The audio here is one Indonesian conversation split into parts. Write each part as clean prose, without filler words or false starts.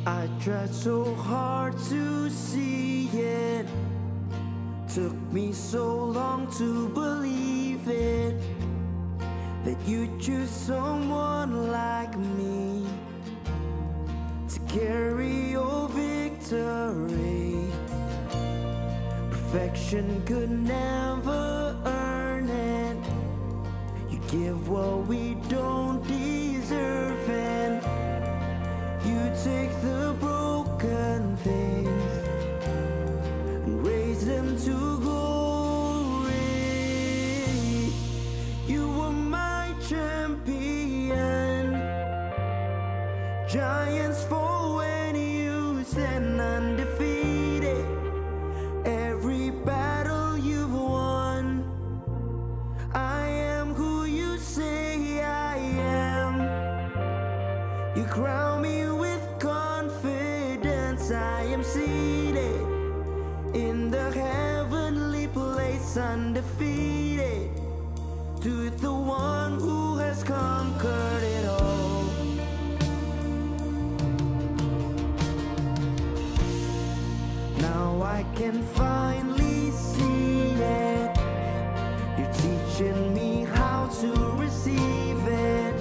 I tried so hard to see it. Took me so long to believe it, that you choose someone like me. Perfection could never earn it. You give what we don't deserve, and you take the broken things and raise them to glory. You were my champion. Giants fall when you stand undefeated. Every battle you've won. I am who you say I am. You crown me with confidence. I am seated in the heavenly place, undefeated, to the one who has conquered it all. Now I can finally see it. You're teaching me how to receive it.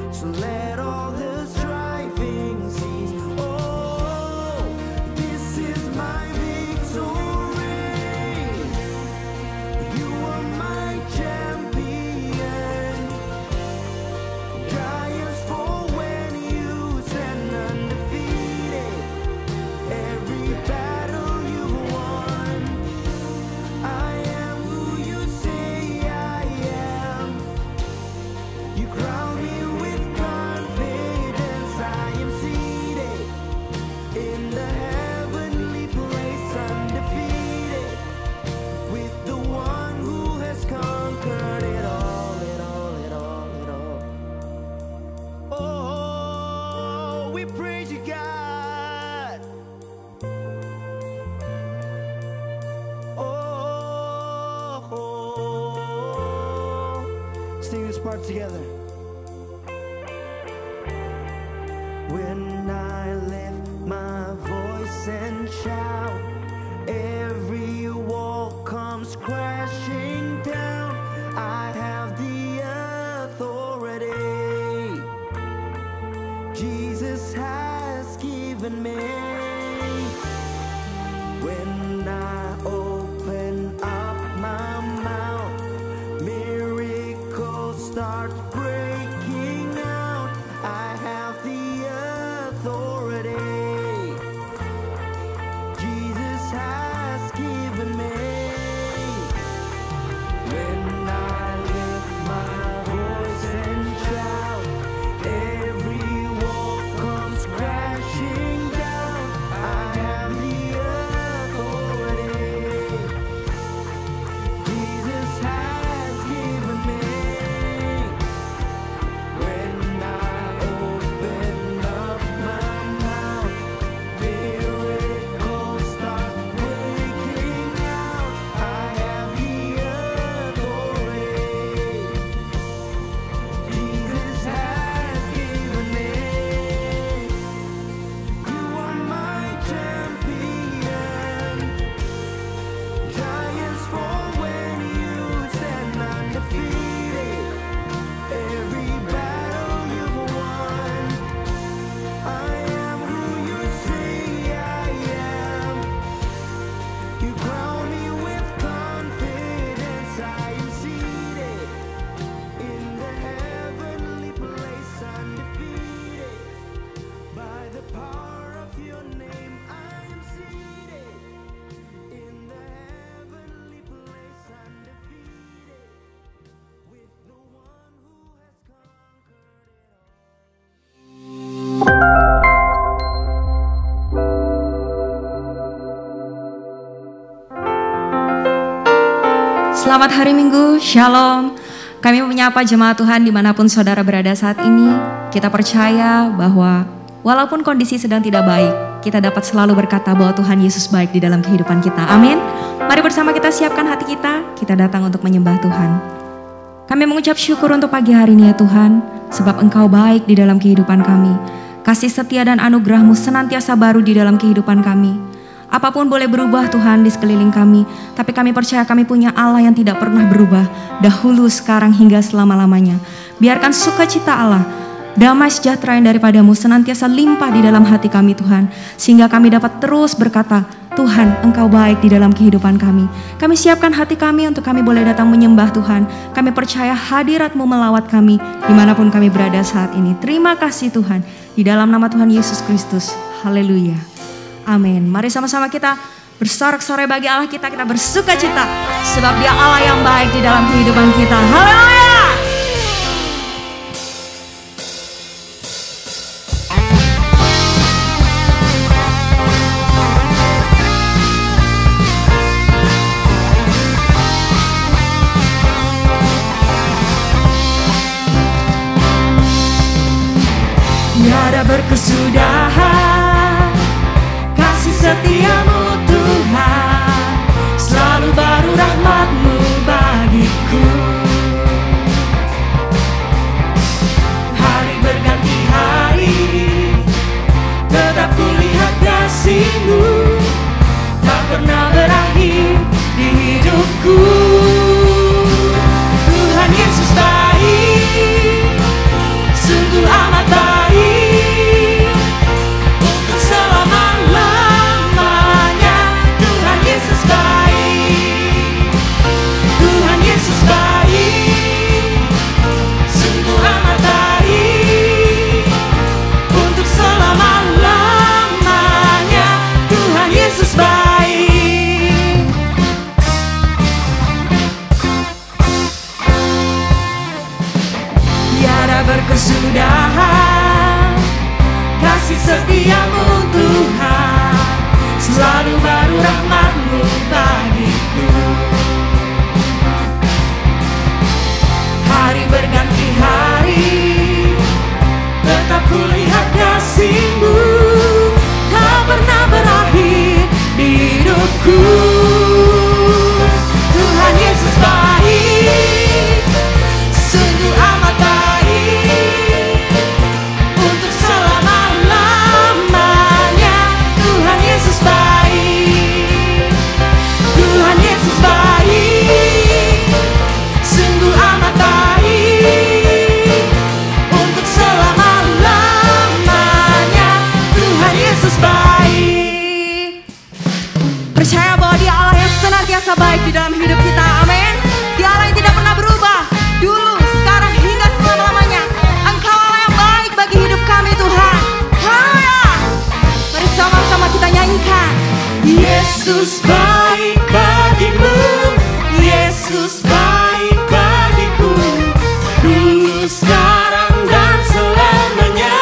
So let all the striving cease. Oh, this is my victory. You are my champion. Giants fall when you stand undefeated. Every battle you've won. I am who you say I am. You crown me with confidence. I am seated in the heavenly place, undefeated, with the one who has conquered it all, it all, it all, it all. Oh, we praise you, God. Oh, sing this part together. When I lift my voice and shout, every wall comes crashing down. I have the authority Jesus has given me. When I open up my mouth, miracles start breaking out. I have the authority Jesus has given me. When I lift my voice and shout, every wall comes crashing down. I have the authority Jesus has given me. When I open up my mouth, miracles start breaking out. I have the authority Jesus has given me. You are my champion. Giants fall when you stand undefeated. Every battle you've won. I am who you say I am. You crown me with confidence. I am seated in the heavenly place, undefeated. By the power of your name, I am seated in the heavenly place, undefeated, with the one who has conquered it all. Selamat hari Minggu, Shalom. Kami menyapa jemaat Tuhan dimanapun saudara berada saat ini. Kita percaya bahwa walaupun kondisi sedang tidak baik, kita dapat selalu berkata bahwa Tuhan Yesus baik di dalam kehidupan kita. Amin. Mari bersama kita siapkan hati kita datang untuk menyembah Tuhan. Kami mengucap syukur untuk pagi hari ini ya Tuhan, sebab Engkau baik di dalam kehidupan kami. Kasih setia dan anugerah-Mu senantiasa baru di dalam kehidupan kami. Apapun boleh berubah Tuhan di sekeliling kami, tapi kami percaya kami punya Allah yang tidak pernah berubah, dahulu, sekarang, hingga selama-lamanya. Biarkan sukacita Allah, damai sejahtera yang daripada-Mu senantiasa limpah di dalam hati kami Tuhan, sehingga kami dapat terus berkata, Tuhan, Engkau baik di dalam kehidupan kami. Kami siapkan hati kami untuk kami boleh datang menyembah Tuhan. Kami percaya hadirat-Mu melawat kami dimanapun kami berada saat ini. Terima kasih Tuhan, di dalam nama Tuhan Yesus Kristus. Haleluya. Amin. Mari sama-sama kita bersorak-sorai bagi Allah kita bersuka cita. Sebab Dia Allah yang baik di dalam kehidupan kita. Haleluya. Tiada berkesudahan kasih setia-Mu Tuhan, selalu baru rahmat-Mu bagiku. Hari berganti hari, tetap kulihat kasih-Mu, tak pernah berakhir di hidupku. Tuhan Yesus baik, sungguh amat baik. Berkesudahan kasih setia-Mu Tuhan, selalu baru rahmat-Mu bagiku. Hari berganti hari, tetap kulihat kasih-Mu, tak pernah berakhir di hidupku. Tuhan Yesus baik, sungguh amat baik. Percaya bahwa Dia Allah yang senantiasa baik di dalam hidup kita, amin. Dia Allah yang tidak pernah berubah, dulu, sekarang, hingga selama-lamanya. Engkau Allah yang baik bagi hidup kami Tuhan. Haleluya. Mari sama-sama kita nyanyikan. Yesus baik bagimu, Yesus baik bagiku, dulu, sekarang, dan selamanya.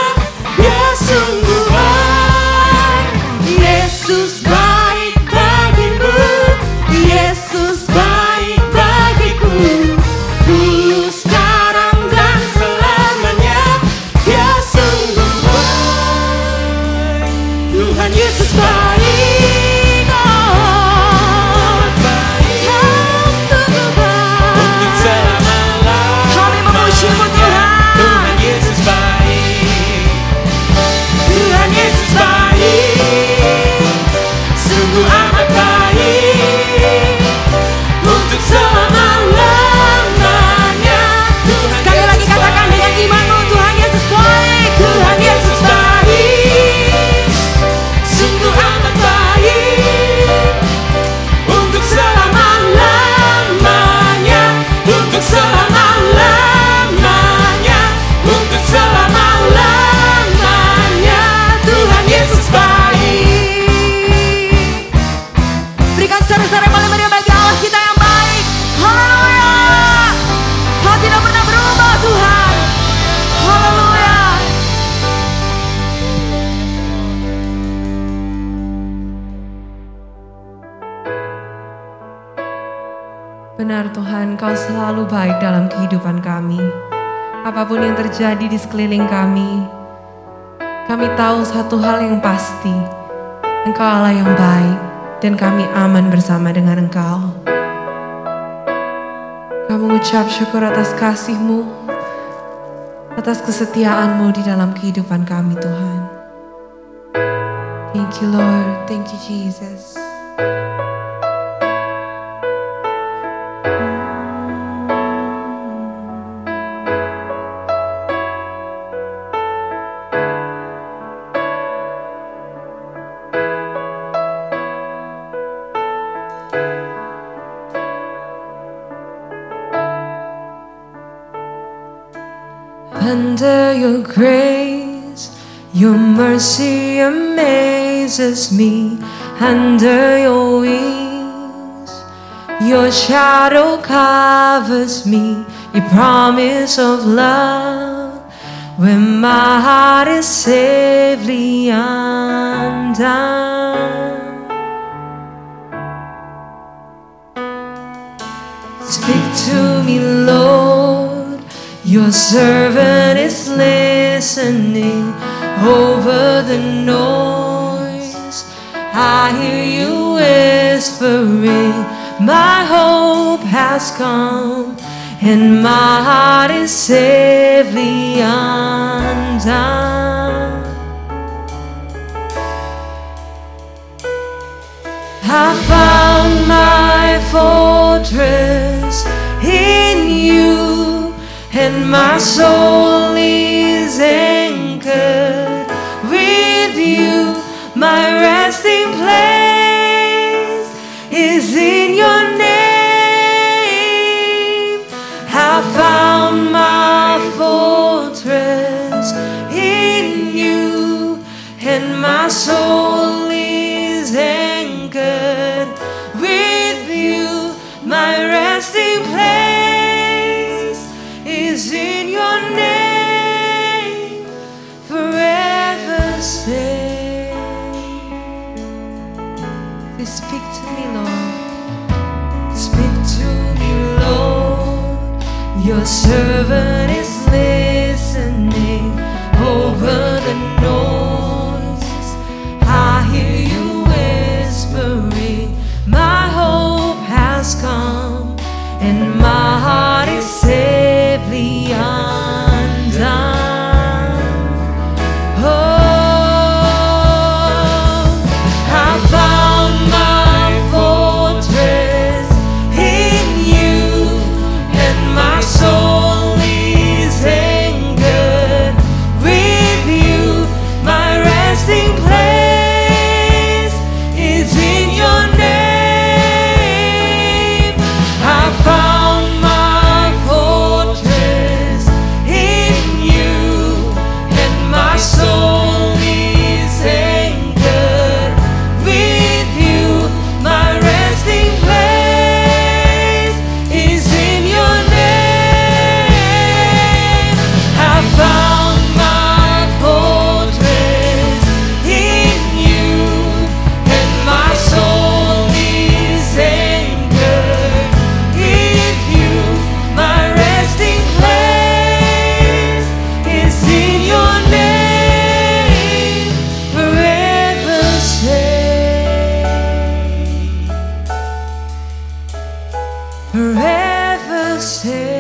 Dia sungguh baik. Yesus baik bagimu, Yesus baik bagiku, dulu, sekarang, dan selamanya. Dia sungguh baik. Tuhan Yesus baik. Benar Tuhan, Kau selalu baik dalam kehidupan kami. Apapun yang terjadi di sekeliling kami tahu satu hal yang pasti, Engkau Allah yang baik dan kami aman bersama dengan Engkau. Kami mengucap syukur atas kasih-Mu, atas kesetiaan-Mu di dalam kehidupan kami Tuhan. Thank you Lord, thank you Jesus. Under your grace, your mercy amazes me. Under your wings, your shadow covers me. Your promise of love, when my heart is safely undone. Speak to me, Lord, your servant is listening. Over the noise, I hear you whispering, my hope has come, and my heart is safely undone. I found my fortress in you, and my soul is anchored with you. My resting place is in your name. I found my fortress in you, and my soul is anchored with you. My resting place is in your name, forever stay. Please speak to me, Lord. Speak to me, Lord. Your servant is listening. Over the noise, I hear you whispering, my hope has come, and my heart is safely undone. Oh, I found my fortress in you, and my soul is anchored with you. My resting place is in your name. I found my fortress in you, and my soul is anchored with you. My resting place is in your name. I found my fortress in you, and my soul is anchored with you. My resting place is in your name, forever safe, forever safe,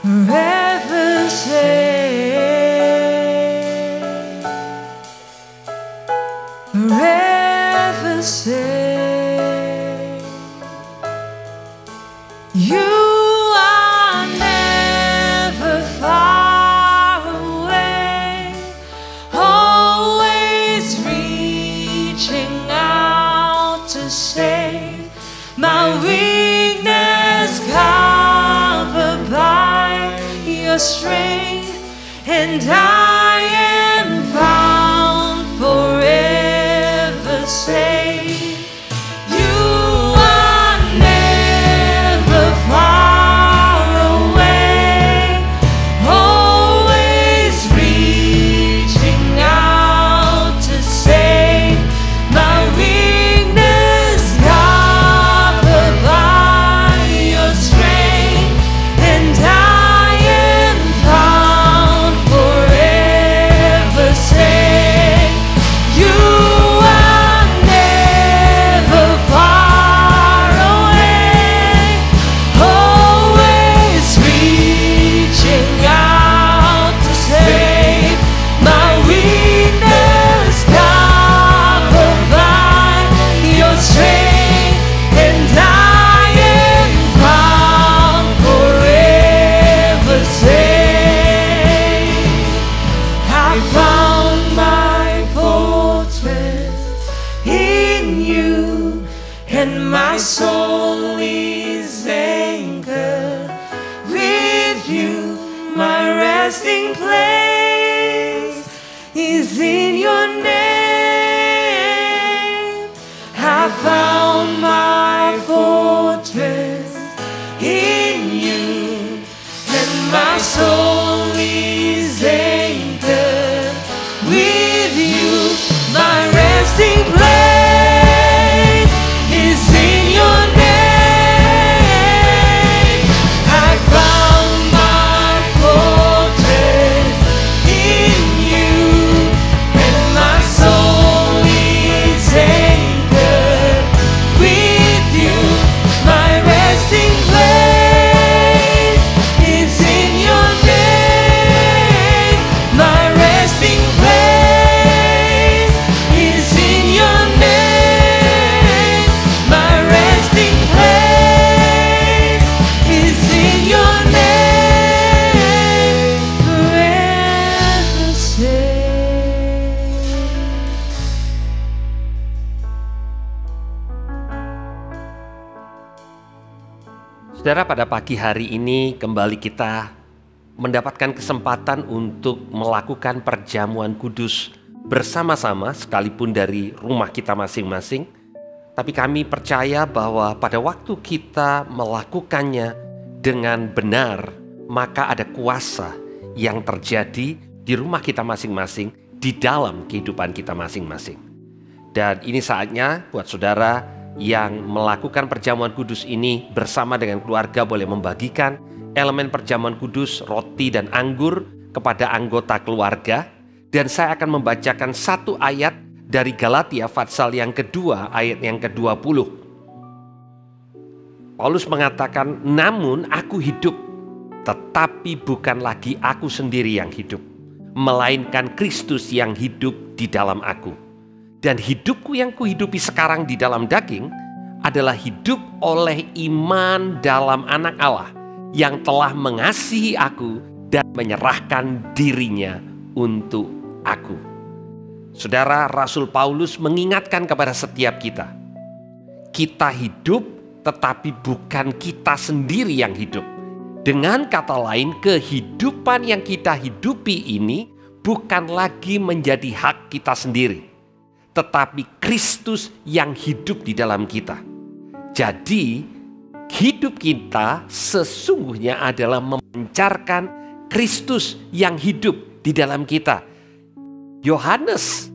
forever safe, forever safe. You are never far away, always reaching out to save my weakness, covered by your strength, and I am found forever safe. You are never far away, always reaching out to save my weakness, covered by your strength, and I am found forever resting place is in your name. I found my fortress in you, and my soul is anchored with you. My resting place is in your name. I found my fortress in you, and my soul is anchored with you. My resting place is in your name. My resting place is in your name. My resting place is in your name. Forever safe. Saudara, pada pagi hari ini kembali kita mendapatkan kesempatan untuk melakukan perjamuan kudus bersama-sama sekalipun dari rumah kita masing-masing. Tapi kami percaya bahwa pada waktu kita melakukannya dengan benar, maka ada kuasa yang terjadi di rumah kita masing-masing, di dalam kehidupan kita masing-masing. Dan ini saatnya buat saudara yang melakukan perjamuan kudus ini bersama dengan keluarga boleh membagikan elemen perjamuan kudus, roti dan anggur kepada anggota keluarga. Dan saya akan membacakan satu ayat dari Galatia pasal yang kedua, ayat yang ke-20. Paulus mengatakan, namun aku hidup, tetapi bukan lagi aku sendiri yang hidup, melainkan Kristus yang hidup di dalam aku. Dan hidupku yang kuhidupi sekarang di dalam daging adalah hidup oleh iman dalam Anak Allah yang telah mengasihi aku dan menyerahkan dirinya untuk aku. Saudara, Rasul Paulus mengingatkan kepada setiap kita. Kita hidup tetapi bukan kita sendiri yang hidup. Dengan kata lain, kehidupan yang kita hidupi ini bukan lagi menjadi hak kita sendiri, tetapi Kristus yang hidup di dalam kita. Jadi, hidup kita sesungguhnya adalah memancarkan Kristus yang hidup di dalam kita. Yohanes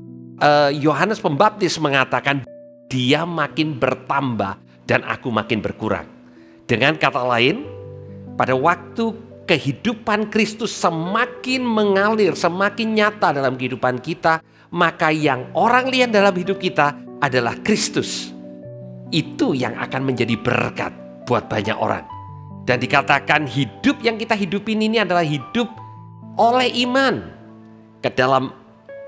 Pembaptis mengatakan, dia makin bertambah dan aku makin berkurang. Dengan kata lain, pada waktu kehidupan Kristus semakin mengalir, semakin nyata dalam kehidupan kita, maka yang orang lihat dalam hidup kita adalah Kristus. Itu yang akan menjadi berkat buat banyak orang. Dan dikatakan hidup yang kita hidupin ini adalah hidup oleh iman ke dalam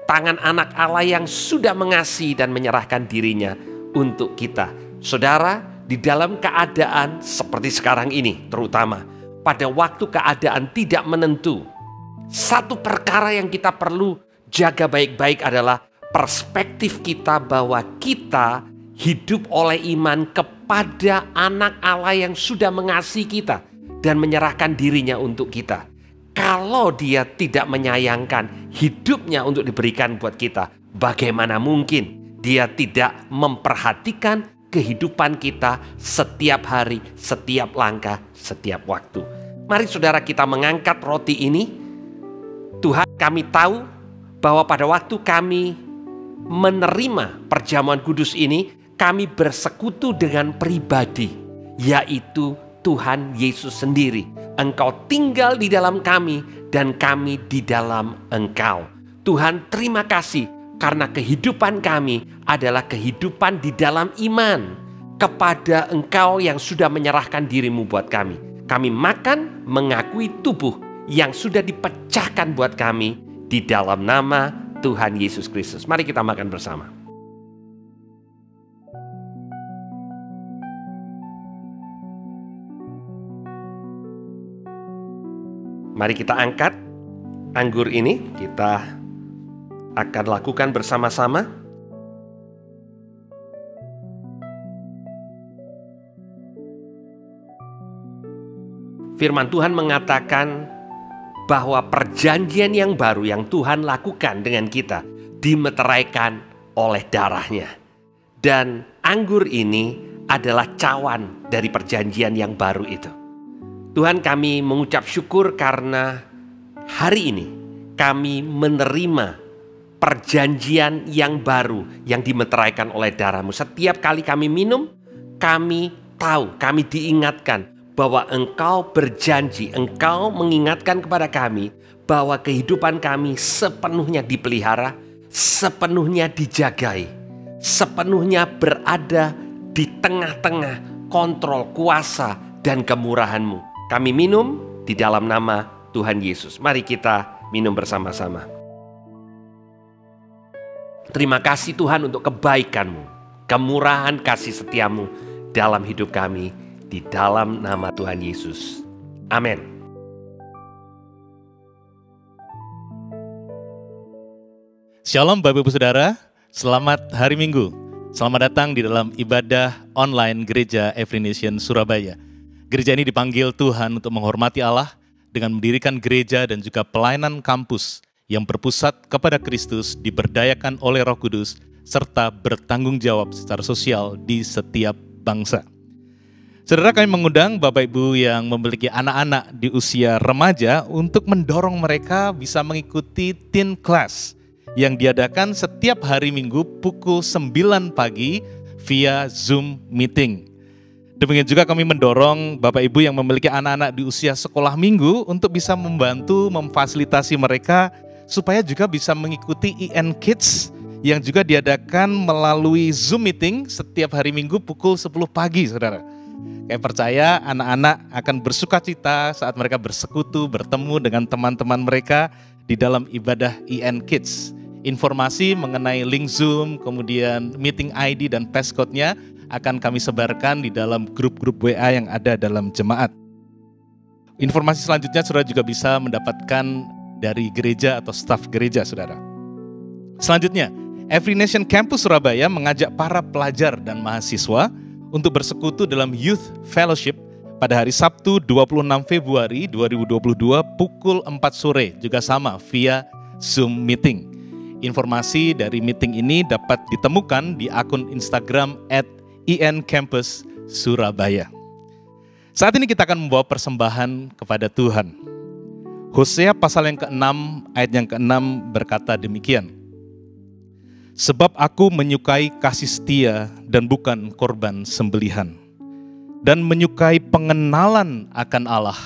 tangan Anak Allah yang sudah mengasihi dan menyerahkan dirinya untuk kita. Saudara, di dalam keadaan seperti sekarang ini, terutama pada waktu keadaan tidak menentu, satu perkara yang kita perlu jaga baik-baik adalah perspektif kita bahwa kita hidup oleh iman kepada Anak Allah yang sudah mengasihi kita dan menyerahkan dirinya untuk kita. Kalau dia tidak menyayangkan hidupnya untuk diberikan buat kita, bagaimana mungkin dia tidak memperhatikan kehidupan kita setiap hari, setiap langkah, setiap waktu. Mari saudara kita mengangkat roti ini. Tuhan, kami tahu bahwa pada waktu kami menerima perjamuan kudus ini, kami bersekutu dengan pribadi, yaitu Tuhan Yesus sendiri. Engkau tinggal di dalam kami dan kami di dalam Engkau. Tuhan, terima kasih karena kehidupan kami adalah kehidupan di dalam iman kepada Engkau yang sudah menyerahkan dirimu buat kami. Kami makan mengakui tubuh yang sudah dipecahkan buat kami di dalam nama Tuhan Yesus Kristus. Mari kita makan bersama. Mari kita angkat anggur ini, kita akan lakukan bersama-sama. Firman Tuhan mengatakan bahwa perjanjian yang baru yang Tuhan lakukan dengan kita dimeteraikan oleh darahnya. Dan anggur ini adalah cawan dari perjanjian yang baru itu. Tuhan, kami mengucap syukur karena hari ini kami menerima perjanjian yang baru yang dimeteraikan oleh darah-Mu. Setiap kali kami minum, kami tahu, kami diingatkan bahwa Engkau berjanji, Engkau mengingatkan kepada kami bahwa kehidupan kami sepenuhnya dipelihara, sepenuhnya dijagai, sepenuhnya berada di tengah-tengah kontrol, kuasa, dan kemurahan-Mu. Kami minum di dalam nama Tuhan Yesus. Mari kita minum bersama-sama. Terima kasih Tuhan untuk kebaikan-Mu, kemurahan kasih setia-Mu dalam hidup kami, di dalam nama Tuhan Yesus. Amin. Shalom Bapak Ibu Saudara, selamat hari Minggu. Selamat datang di dalam ibadah online Gereja Every Nation Surabaya. Gereja ini dipanggil Tuhan untuk menghormati Allah dengan mendirikan gereja dan juga pelayanan kampus yang berpusat kepada Kristus, diberdayakan oleh Roh Kudus, serta bertanggung jawab secara sosial di setiap bangsa. Saudara, kami mengundang Bapak Ibu yang memiliki anak-anak di usia remaja untuk mendorong mereka bisa mengikuti teen class yang diadakan setiap hari Minggu pukul 9 pagi via Zoom meeting. Demikian juga kami mendorong Bapak Ibu yang memiliki anak-anak di usia sekolah minggu untuk bisa membantu memfasilitasi mereka supaya juga bisa mengikuti IN Kids yang juga diadakan melalui Zoom meeting setiap hari Minggu pukul 10 pagi, saudara. Kami percaya anak-anak akan bersuka cita saat mereka bersekutu, bertemu dengan teman-teman mereka di dalam ibadah IN Kids. Informasi mengenai link Zoom, kemudian meeting ID dan passcode-nya akan kami sebarkan di dalam grup-grup WA yang ada dalam jemaat. Informasi selanjutnya saudara juga bisa mendapatkan dari gereja atau staf gereja, saudara. Selanjutnya, Every Nation Campus Surabaya mengajak para pelajar dan mahasiswa untuk bersekutu dalam Youth Fellowship pada hari Sabtu 26 Februari 2022 pukul 4 sore, juga sama via Zoom meeting. Informasi dari meeting ini dapat ditemukan di akun Instagram @INCampusSurabaya. Saat ini kita akan membawa persembahan kepada Tuhan. Hosea pasal yang ke-6 ayat yang ke-6 berkata demikian. Sebab aku menyukai kasih setia dan bukan korban sembelihan, dan menyukai pengenalan akan Allah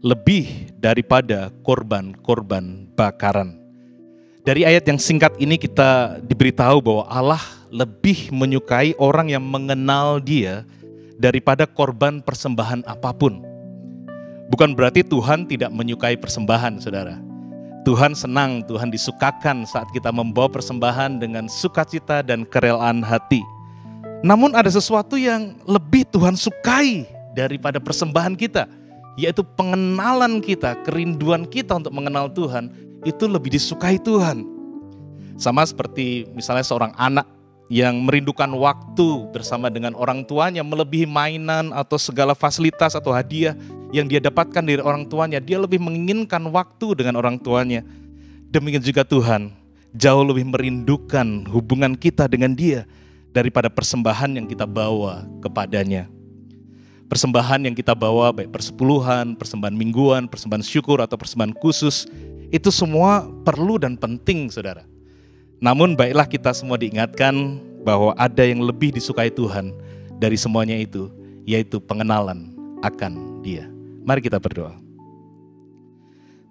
lebih daripada korban-korban bakaran. Dari ayat yang singkat ini kita diberitahu bahwa Allah lebih menyukai orang yang mengenal Dia daripada korban persembahan apapun. Bukan berarti Tuhan tidak menyukai persembahan, saudara. Tuhan senang, Tuhan disukakan saat kita membawa persembahan dengan sukacita dan kerelaan hati. Namun ada sesuatu yang lebih Tuhan sukai daripada persembahan kita, yaitu pengenalan kita, kerinduan kita untuk mengenal Tuhan, itu lebih disukai Tuhan. Sama seperti misalnya seorang anak yang merindukan waktu bersama dengan orang tuanya melebihi mainan atau segala fasilitas atau hadiah yang dia dapatkan dari orang tuanya, dia lebih menginginkan waktu dengan orang tuanya. Demikian juga Tuhan jauh lebih merindukan hubungan kita dengan Dia daripada persembahan yang kita bawa kepadanya. Persembahan yang kita bawa baik persepuluhan, persembahan mingguan, persembahan syukur atau persembahan khusus, itu semua perlu dan penting, saudara. Namun baiklah kita semua diingatkan bahwa ada yang lebih disukai Tuhan dari semuanya itu, yaitu pengenalan akan Dia. Mari kita berdoa.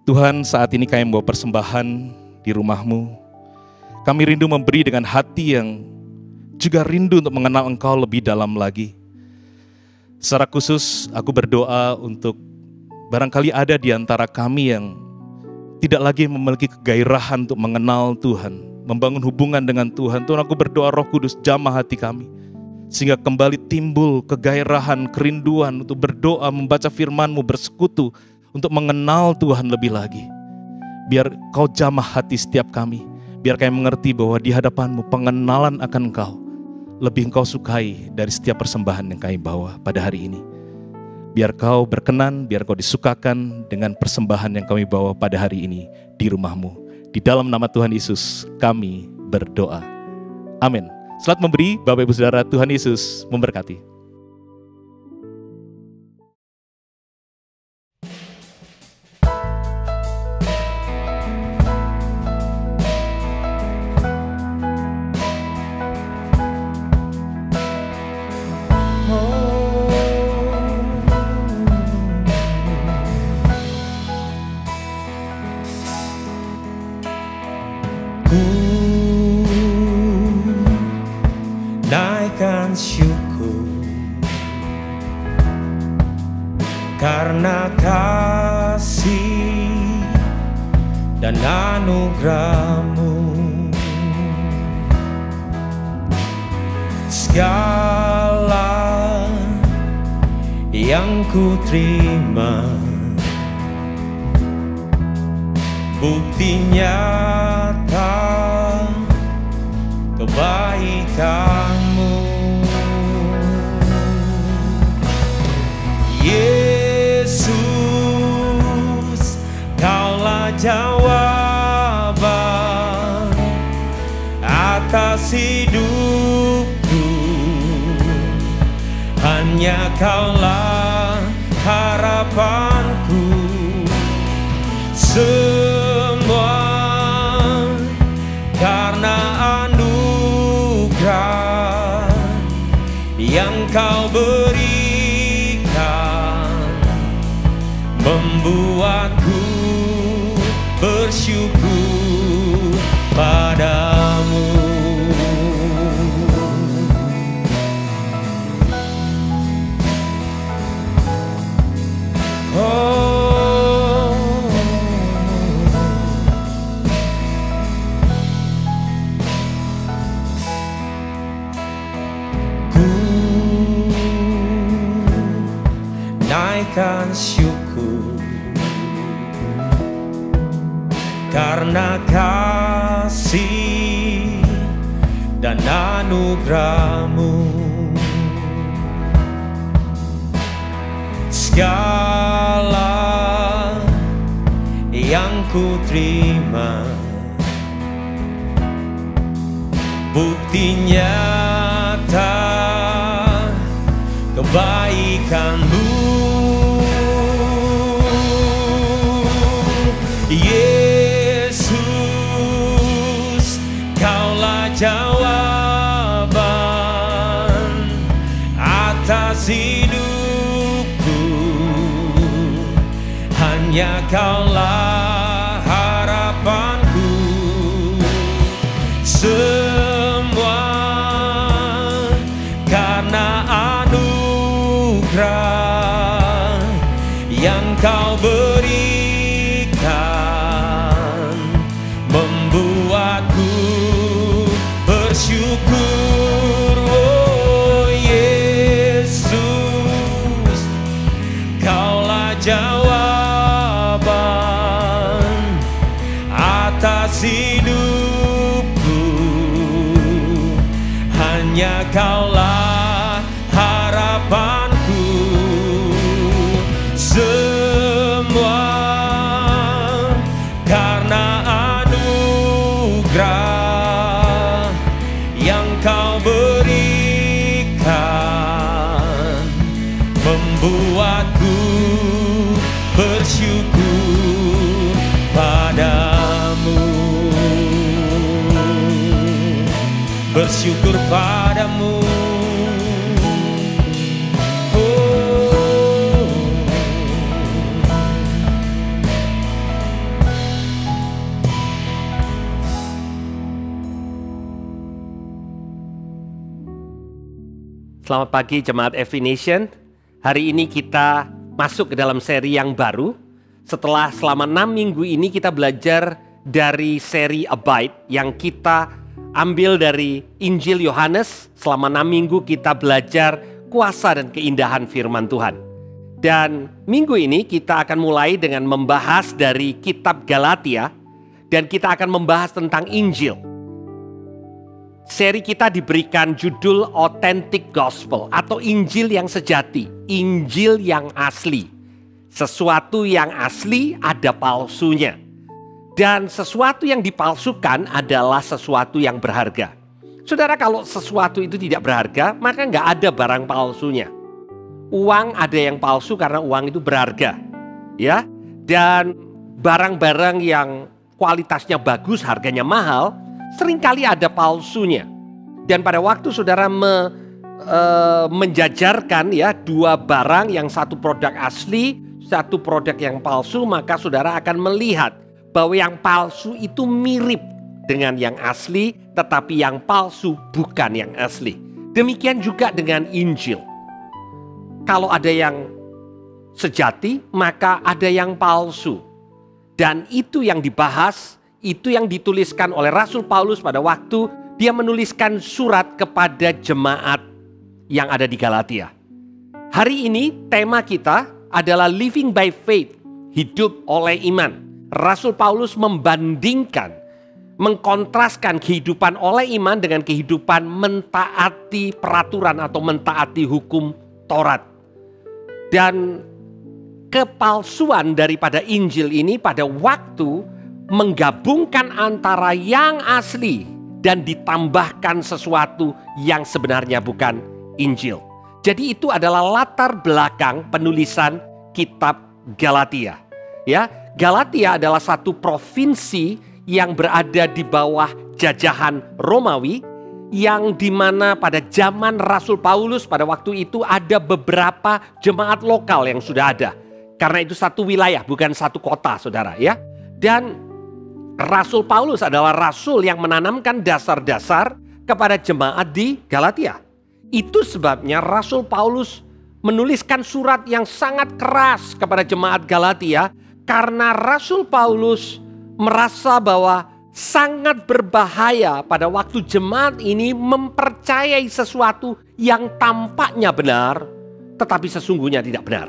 Tuhan, saat ini kami membawa persembahan di rumah-Mu. Kami rindu memberi dengan hati yang juga rindu untuk mengenal Engkau lebih dalam lagi. Secara khusus aku berdoa untuk barangkali ada di antara kami yang tidak lagi memiliki kegairahan untuk mengenal Tuhan, membangun hubungan dengan Tuhan. Tuhan, aku berdoa Roh Kudus jamah hati kami, sehingga kembali timbul kegairahan, kerinduan untuk berdoa, membaca firman-Mu, bersekutu, untuk mengenal Tuhan lebih lagi. Biar Kau jamah hati setiap kami, biar kami mengerti bahwa di hadapan-Mu pengenalan akan Engkau lebih Engkau sukai dari setiap persembahan yang kami bawa pada hari ini. Biar Kau berkenan, biar Kau disukakan dengan persembahan yang kami bawa pada hari ini di rumah-Mu. Di dalam nama Tuhan Yesus kami berdoa. Amin. Selamat memberi, Bapak Ibu Saudara. Tuhan Yesus memberkati. Naikkan syukur karena kasih dan anugerah-Mu. Segala yang ku terima bukti nyata kebaikan-Mu. Yesus, Kaulah jawaban atas hidupku. Hanya Kaulah harapanku. Semua karena anugerah yang Kau berikan, membuatku bersyukur padamu. Naikkan syukur karena kasih dan anugerah-Mu. Segala yang ku terima bukti nyata kebaikan-Mu. Yesus, Kaulah jawaban atas hidupku. Hanya Kaulah harapanku. Semua karena anugerah yang Kau berikan, membuatku bersyukur. Oh Yesus, Kaulah jawaban atas hidupku. Hanya Kaulah harapanku. Semua karena anugerah yang Kau berikan, membuatku bersyukur padamu. Bersyukur padamu. Selamat pagi Jemaat Every Nation. Hari ini kita masuk ke dalam seri yang baru. Setelah selama 6 minggu ini kita belajar dari seri Abide yang kita ambil dari Injil Yohanes. Selama 6 minggu kita belajar kuasa dan keindahan firman Tuhan. Dan minggu ini kita akan mulai dengan membahas dari kitab Galatia. Dan kita akan membahas tentang Injil. Seri kita diberikan judul Authentic Gospel atau Injil yang sejati. Injil yang asli. Sesuatu yang asli ada palsunya. Dan sesuatu yang dipalsukan adalah sesuatu yang berharga. Saudara, kalau sesuatu itu tidak berharga, maka nggak ada barang palsunya. Uang ada yang palsu karena uang itu berharga. Ya, dan barang-barang yang kualitasnya bagus, harganya mahal, seringkali ada palsunya. Dan pada waktu saudara menjajarkan ya dua barang, yang satu produk asli, satu produk yang palsu, maka saudara akan melihat bahwa yang palsu itu mirip dengan yang asli, tetapi yang palsu bukan yang asli. Demikian juga dengan Injil. Kalau ada yang sejati, maka ada yang palsu. Dan itu yang dibahas, itu yang dituliskan oleh Rasul Paulus pada waktu dia menuliskan surat kepada jemaat yang ada di Galatia. Hari ini tema kita adalah living by faith, hidup oleh iman. Rasul Paulus membandingkan, mengkontraskan kehidupan oleh iman dengan kehidupan mentaati peraturan atau mentaati hukum Taurat. Dan kepalsuan daripada Injil ini pada waktu menggabungkan antara yang asli dan ditambahkan sesuatu yang sebenarnya bukan Injil. Jadi itu adalah latar belakang penulisan kitab Galatia. Ya, Galatia adalah satu provinsi yang berada di bawah jajahan Romawi, yang dimana pada zaman Rasul Paulus pada waktu itu ada beberapa jemaat lokal yang sudah ada. Karena itu satu wilayah, bukan satu kota, saudara ya. Dan Rasul Paulus adalah rasul yang menanamkan dasar-dasar kepada jemaat di Galatia. Itu sebabnya Rasul Paulus menuliskan surat yang sangat keras kepada jemaat Galatia, karena Rasul Paulus merasa bahwa sangat berbahaya pada waktu jemaat ini mempercayai sesuatu yang tampaknya benar, tetapi sesungguhnya tidak benar.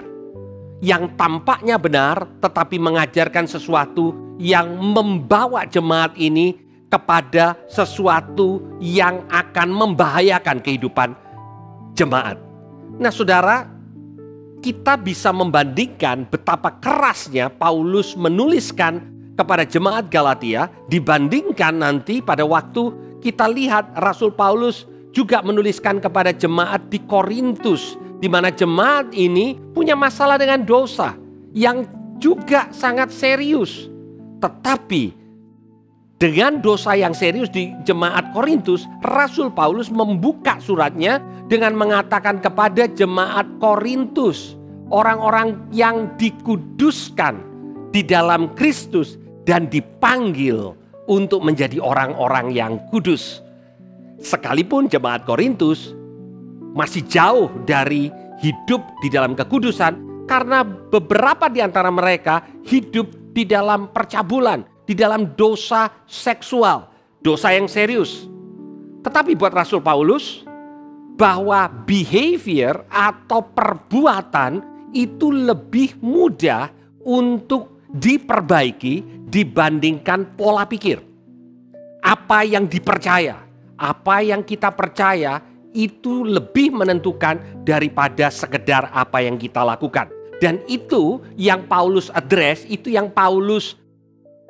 Yang tampaknya benar, tetapi mengajarkan sesuatu yang membawa jemaat ini kepada sesuatu yang akan membahayakan kehidupan jemaat. Nah saudara, kita bisa membandingkan betapa kerasnya Paulus menuliskan kepada jemaat Galatia dibandingkan nanti pada waktu kita lihat Rasul Paulus juga menuliskan kepada jemaat di Korintus, di mana jemaat ini punya masalah dengan dosa yang juga sangat serius. Tetapi dengan dosa yang serius di jemaat Korintus, Rasul Paulus membuka suratnya dengan mengatakan kepada jemaat Korintus, orang-orang yang dikuduskan di dalam Kristus dan dipanggil untuk menjadi orang-orang yang kudus. Sekalipun jemaat Korintus masih jauh dari hidup di dalam kekudusan, karena beberapa di antara mereka hidup di dalam percabulan, di dalam dosa seksual, dosa yang serius. Tetapi buat Rasul Paulus, bahwa behavior atau perbuatan itu lebih mudah untuk diperbaiki dibandingkan pola pikir. Apa yang dipercaya, apa yang kita percaya itu lebih menentukan daripada sekedar apa yang kita lakukan. Dan itu yang Paulus address, itu yang Paulus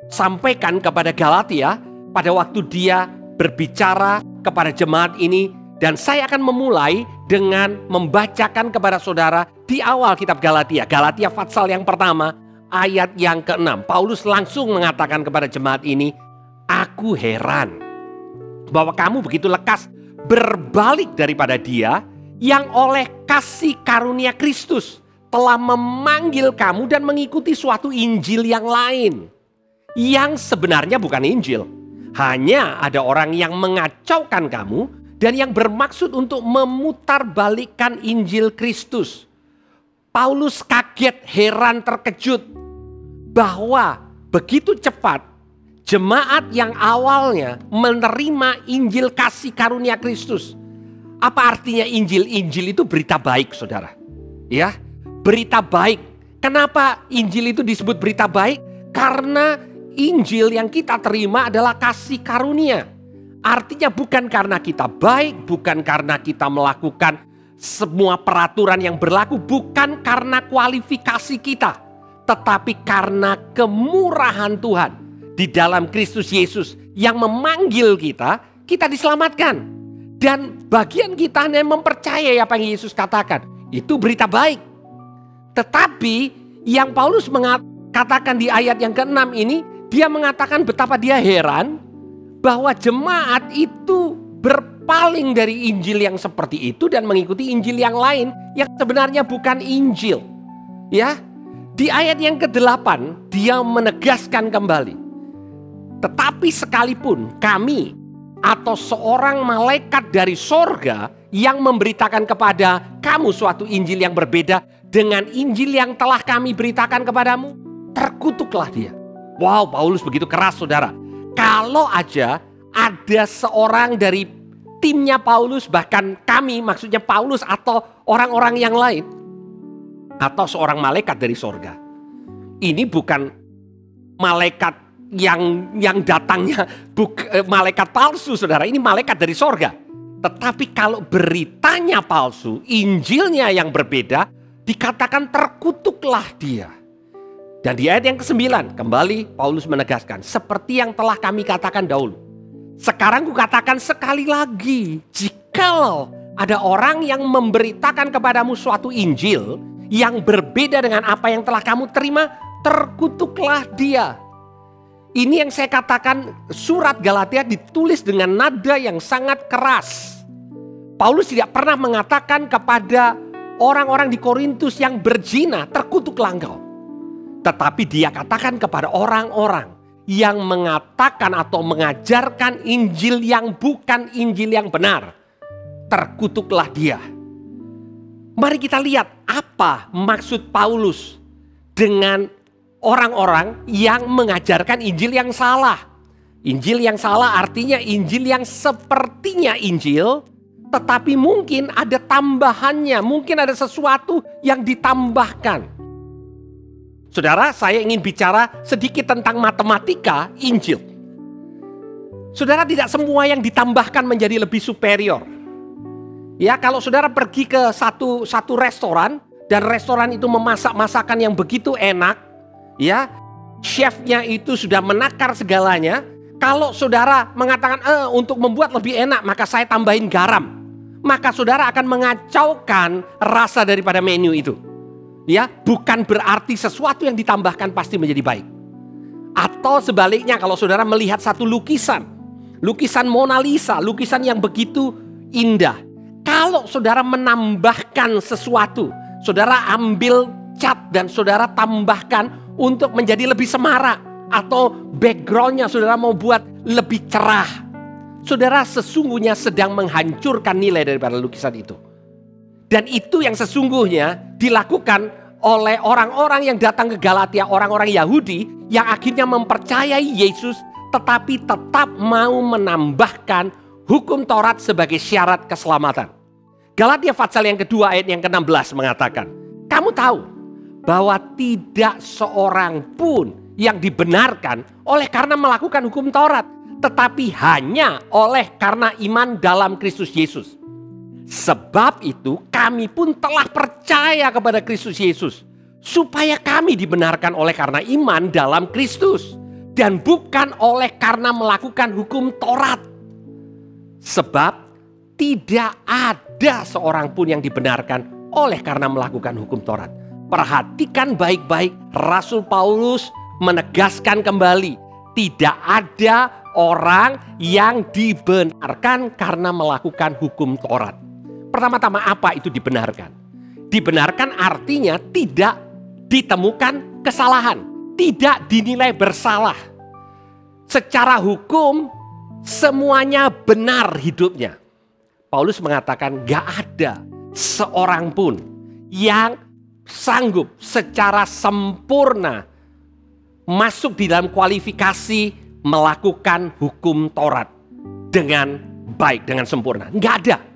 sampaikan kepada Galatia pada waktu dia berbicara kepada jemaat ini. Dan saya akan memulai dengan membacakan kepada saudara di awal kitab Galatia. Galatia pasal yang pertama ayat yang ke-6. Paulus langsung mengatakan kepada jemaat ini, "Aku heran bahwa kamu begitu lekas berbalik daripada Dia yang oleh kasih karunia Kristus telah memanggil kamu dan mengikuti suatu Injil yang lain, yang sebenarnya bukan Injil. Hanya ada orang yang mengacaukan kamu dan yang bermaksud untuk memutarbalikkan Injil Kristus." Paulus kaget, heran, terkejut bahwa begitu cepat jemaat yang awalnya menerima Injil kasih karunia Kristus. Apa artinya Injil? Injil itu berita baik, saudara. Ya, berita baik. Kenapa Injil itu disebut berita baik? Karena Injil yang kita terima adalah kasih karunia. Artinya bukan karena kita baik, bukan karena kita melakukan semua peraturan yang berlaku bukan karena kualifikasi kita, tetapi karena kemurahan Tuhan di dalam Kristus Yesus yang memanggil kita, kita diselamatkan. Dan bagian kita hanya mempercayai apa yang Yesus katakan. Itu berita baik. Tetapi yang Paulus katakan di ayat yang ke-6 ini, dia mengatakan betapa dia heran bahwa jemaat itu berpaling dari Injil yang seperti itu dan mengikuti Injil yang lain yang sebenarnya bukan Injil. Ya, di ayat yang ke-8 dia menegaskan kembali. Tetapi sekalipun kami atau seorang malaikat dari sorga yang memberitakan kepada kamu suatu Injil yang berbeda dengan Injil yang telah kami beritakan kepadamu, terkutuklah dia. Wow, Paulus begitu keras, saudara. Kalau aja ada seorang dari timnya Paulus, bahkan kami, maksudnya Paulus atau orang-orang yang lain, atau seorang malaikat dari sorga. Ini bukan malaikat yang datangnya malaikat palsu, saudara. Ini malaikat dari sorga. Tetapi kalau beritanya palsu, Injilnya yang berbeda, dikatakan terkutuklah dia. Dan di ayat yang ke-9 kembali Paulus menegaskan, seperti yang telah kami katakan dahulu, sekarang kukatakan sekali lagi, jikalau ada orang yang memberitakan kepadamu suatu Injil yang berbeda dengan apa yang telah kamu terima, terkutuklah dia. Ini yang saya katakan, surat Galatia ditulis dengan nada yang sangat keras. Paulus tidak pernah mengatakan kepada orang-orang di Korintus yang berzina, terkutuklah engkau. Tetapi dia katakan kepada orang-orang yang mengatakan atau mengajarkan Injil yang bukan Injil yang benar, terkutuklah dia. Mari kita lihat apa maksud Paulus dengan orang-orang yang mengajarkan Injil yang salah. Injil yang salah artinya Injil yang sepertinya Injil, tetapi mungkin ada tambahannya, mungkin ada sesuatu yang ditambahkan. Saudara, saya ingin bicara sedikit tentang matematika Injil. Saudara, tidak semua yang ditambahkan menjadi lebih superior. Ya, kalau saudara pergi ke satu restoran dan restoran itu memasak masakan yang begitu enak, ya, chefnya itu sudah menakar segalanya. Kalau saudara mengatakan untuk membuat lebih enak maka saya tambahin garam, maka saudara akan mengacaukan rasa daripada menu itu. Ya, bukan berarti sesuatu yang ditambahkan pasti menjadi baik. Atau sebaliknya, kalau saudara melihat satu lukisan Mona Lisa, lukisan yang begitu indah, kalau saudara menambahkan sesuatu, saudara ambil cat dan saudara tambahkan untuk menjadi lebih semarak, atau backgroundnya saudara mau buat lebih cerah, saudara sesungguhnya sedang menghancurkan nilai daripada lukisan itu. Dan itu yang sesungguhnya dilakukan oleh orang-orang yang datang ke Galatia, orang-orang Yahudi yang akhirnya mempercayai Yesus tetapi tetap mau menambahkan hukum Taurat sebagai syarat keselamatan. Galatia pasal yang kedua ayat yang ke-16 mengatakan, kamu tahu bahwa tidak seorang pun yang dibenarkan oleh karena melakukan hukum Taurat, tetapi hanya oleh karena iman dalam Kristus Yesus. Sebab itu kami pun telah percaya kepada Kristus Yesus, supaya kami dibenarkan oleh karena iman dalam Kristus, dan bukan oleh karena melakukan hukum Taurat. Sebab tidak ada seorang pun yang dibenarkan oleh karena melakukan hukum Taurat. Perhatikan baik-baik, Rasul Paulus menegaskan kembali, tidak ada orang yang dibenarkan karena melakukan hukum Taurat. Pertama-tama apa itu dibenarkan? Dibenarkan artinya tidak ditemukan kesalahan, tidak dinilai bersalah. Secara hukum semuanya benar hidupnya. Paulus mengatakan gak ada seorang pun yang sanggup secara sempurna masuk di dalam kualifikasi melakukan hukum Taurat dengan baik, dengan sempurna. Gak ada.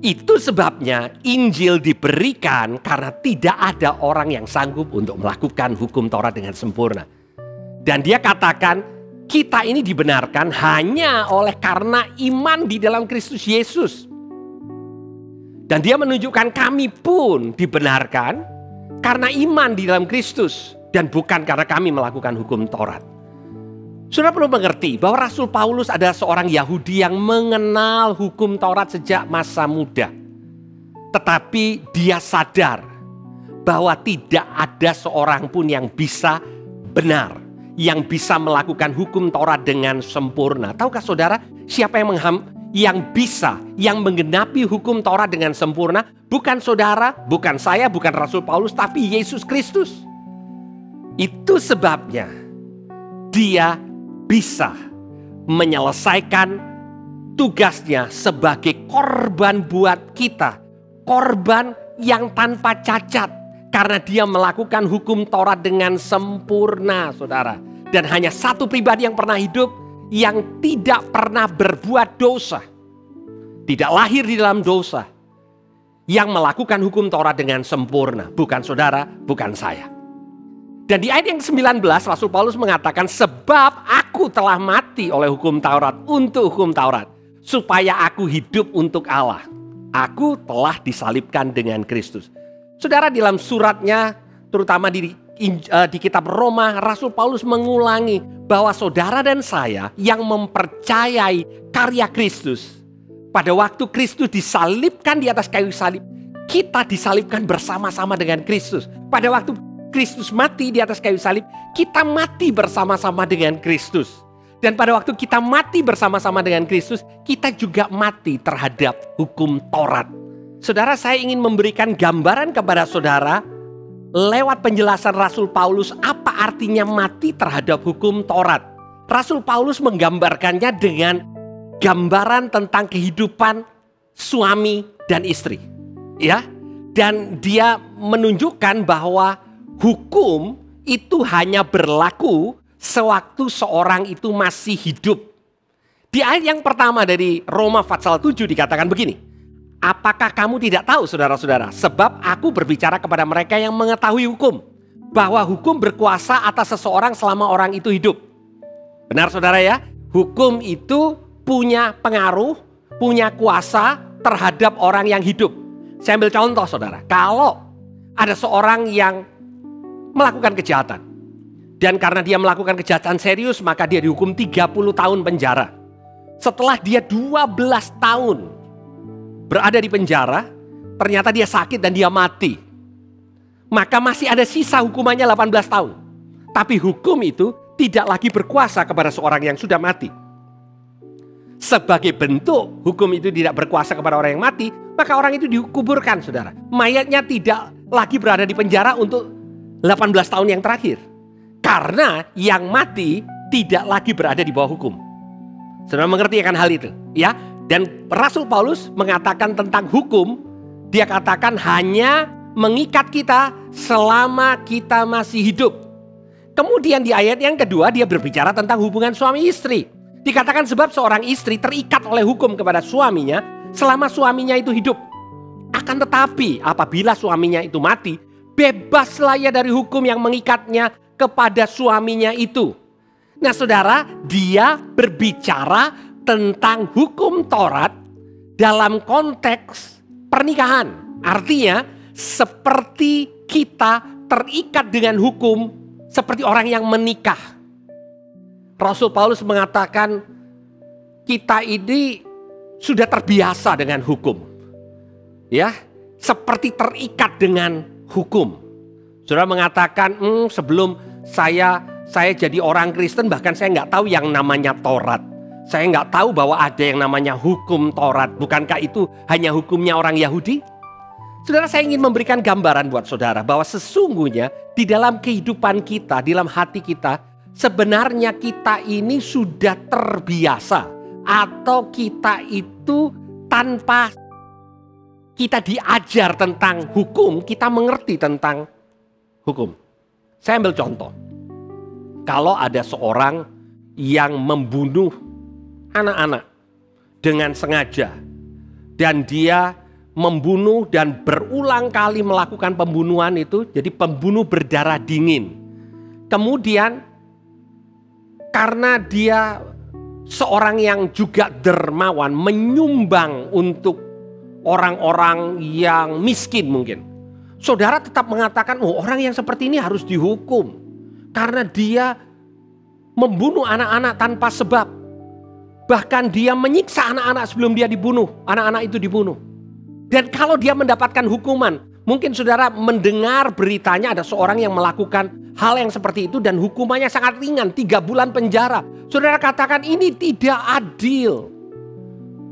Itu sebabnya Injil diberikan karena tidak ada orang yang sanggup untuk melakukan hukum Taurat dengan sempurna. Dan dia katakan kita ini dibenarkan hanya oleh karena iman di dalam Kristus Yesus. Dan dia menunjukkan kami pun dibenarkan karena iman di dalam Kristus dan bukan karena kami melakukan hukum Taurat. Saudara perlu mengerti bahwa Rasul Paulus adalah seorang Yahudi yang mengenal hukum Taurat sejak masa muda. Tetapi dia sadar bahwa tidak ada seorang pun yang bisa benar, yang bisa melakukan hukum Taurat dengan sempurna. Tahukah saudara siapa yang bisa, yang menggenapi hukum Taurat dengan sempurna? Bukan saudara, bukan saya, bukan Rasul Paulus, tapi Yesus Kristus. Itu sebabnya dia bisa menyelesaikan tugasnya sebagai korban buat kita. Korban yang tanpa cacat. Karena dia melakukan hukum Taurat dengan sempurna, saudara. Dan hanya satu pribadi yang pernah hidup, yang tidak pernah berbuat dosa, tidak lahir di dalam dosa, yang melakukan hukum Taurat dengan sempurna. Bukan saudara, bukan saya. Dan di ayat yang 19 Rasul Paulus mengatakan, sebab aku telah mati oleh hukum Taurat untuk hukum Taurat, supaya aku hidup untuk Allah. Aku telah disalibkan dengan Kristus. Saudara, di dalam suratnya, terutama di kitab Roma, Rasul Paulus mengulangi bahwa saudara dan saya yang mempercayai karya Kristus, pada waktu Kristus disalibkan di atas kayu salib, kita disalibkan bersama-sama dengan Kristus. Pada waktu Kristus mati di atas kayu salib, kita mati bersama-sama dengan Kristus. Dan pada waktu kita mati bersama-sama dengan Kristus, kita juga mati terhadap hukum Taurat. Saudara, saya ingin memberikan gambaran kepada saudara lewat penjelasan Rasul Paulus apa artinya mati terhadap hukum Taurat. Rasul Paulus menggambarkannya dengan gambaran tentang kehidupan suami dan istri. Ya, dan dia menunjukkan bahwa hukum itu hanya berlaku sewaktu seorang itu masih hidup. Di ayat yang pertama dari Roma pasal 7 dikatakan begini. Apakah kamu tidak tahu, saudara-saudara, sebab aku berbicara kepada mereka yang mengetahui hukum, bahwa hukum berkuasa atas seseorang selama orang itu hidup. Benar saudara ya, hukum itu punya pengaruh, punya kuasa terhadap orang yang hidup. Saya ambil contoh saudara, kalau ada seorang yang melakukan kejahatan, dan karena dia melakukan kejahatan serius, maka dia dihukum 30 tahun penjara. Setelah dia 12 tahun berada di penjara, ternyata dia sakit dan dia mati. Maka masih ada sisa hukumannya 18 tahun. Tapi hukum itu tidak lagi berkuasa kepada seorang yang sudah mati. Sebagai bentuk hukum itu tidak berkuasa kepada orang yang mati, maka orang itu dikuburkan, saudara. Mayatnya tidak lagi berada di penjara untuk 18 tahun yang terakhir. Karena yang mati tidak lagi berada di bawah hukum. Saudara mengerti akan hal itu? Ya. Dan Rasul Paulus mengatakan tentang hukum, dia katakan hanya mengikat kita selama kita masih hidup. Kemudian di ayat yang kedua dia berbicara tentang hubungan suami istri. Dikatakan sebab seorang istri terikat oleh hukum kepada suaminya selama suaminya itu hidup. Akan tetapi apabila suaminya itu mati, bebaslah ia dari hukum yang mengikatnya kepada suaminya itu. Nah saudara, dia berbicara tentang hukum Taurat dalam konteks pernikahan. Artinya seperti kita terikat dengan hukum seperti orang yang menikah. Rasul Paulus mengatakan kita ini sudah terbiasa dengan hukum. Ya, seperti terikat dengan hukum. Saudara mengatakan sebelum saya jadi orang Kristen bahkan saya nggak tahu yang namanya Taurat. Saya nggak tahu bahwa ada yang namanya hukum Taurat. Bukankah itu hanya hukumnya orang Yahudi? Saudara, saya ingin memberikan gambaran buat saudara bahwa sesungguhnya di dalam kehidupan kita, di dalam hati kita, sebenarnya kita ini sudah terbiasa. Atau kita itu tanpa kita diajar tentang hukum, kita mengerti tentang hukum. Saya ambil contoh. Kalau ada seorang yang membunuh anak-anak dengan sengaja, dan dia membunuh dan berulang kali melakukan pembunuhan itu, jadi pembunuh berdarah dingin. Kemudian karena dia seorang yang juga dermawan, menyumbang untuk orang-orang yang miskin mungkin. Saudara tetap mengatakan, oh orang yang seperti ini harus dihukum. Karena dia membunuh anak-anak tanpa sebab. Bahkan dia menyiksa anak-anak sebelum dia dibunuh. Anak-anak itu dibunuh. Dan kalau dia mendapatkan hukuman, mungkin saudara mendengar beritanya ada seorang yang melakukan hal yang seperti itu dan hukumannya sangat ringan, 3 bulan penjara. Saudara katakan ini tidak adil.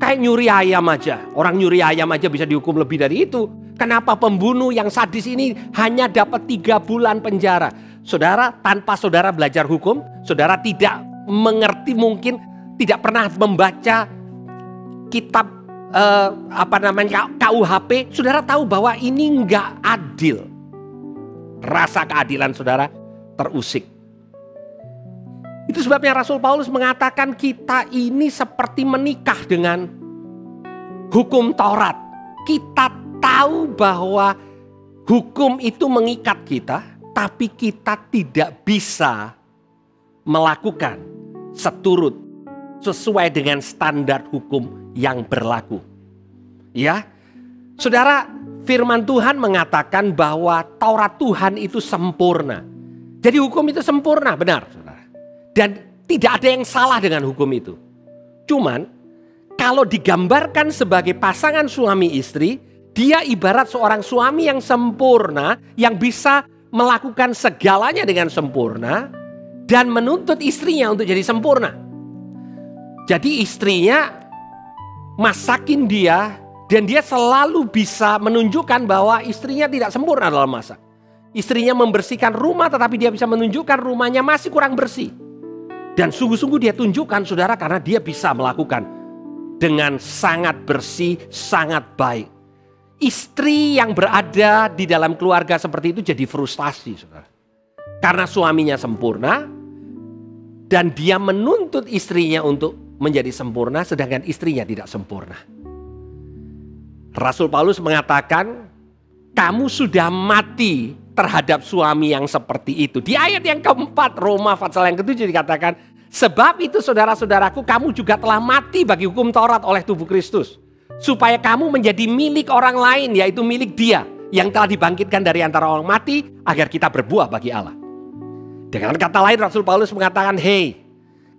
Kayak nyuri ayam aja. Orang nyuri ayam aja bisa dihukum lebih dari itu. Kenapa pembunuh yang sadis ini hanya dapat 3 bulan penjara? Saudara, tanpa saudara belajar hukum, saudara tidak mengerti, mungkin tidak pernah membaca kitab KUHP, saudara tahu bahwa ini enggak adil. Rasa keadilan saudara terusik. Itu sebabnya Rasul Paulus mengatakan kita ini seperti menikah dengan hukum Taurat. Kita tahu bahwa hukum itu mengikat kita, tapi kita tidak bisa melakukan sesuai dengan standar hukum yang berlaku. Ya, saudara, firman Tuhan mengatakan bahwa Taurat Tuhan itu sempurna. Jadi hukum itu sempurna, benar saudara. Dan tidak ada yang salah dengan hukum itu. Cuman kalau digambarkan sebagai pasangan suami istri, dia ibarat seorang suami yang sempurna, yang bisa melakukan segalanya dengan sempurna dan menuntut istrinya untuk jadi sempurna. Jadi istrinya masakin dia dan dia selalu bisa menunjukkan bahwa istrinya tidak sempurna dalam masak. Istrinya membersihkan rumah tetapi dia bisa menunjukkan rumahnya masih kurang bersih. Dan sungguh-sungguh dia tunjukkan saudara karena dia bisa melakukan dengan sangat bersih, sangat baik. Istri yang berada di dalam keluarga seperti itu jadi frustasi saudara. Karena suaminya sempurna dan dia menuntut istrinya untuk menjadi sempurna sedangkan istrinya tidak sempurna. Rasul Paulus mengatakan, kamu sudah mati terhadap suami yang seperti itu. Di ayat yang keempat, Roma pasal yang ke-7 dikatakan, sebab itu saudara-saudaraku, kamu juga telah mati bagi hukum Taurat oleh tubuh Kristus. Supaya kamu menjadi milik orang lain, yaitu milik Dia yang telah dibangkitkan dari antara orang mati, agar kita berbuah bagi Allah. Dengan kata lain, Rasul Paulus mengatakan, hey,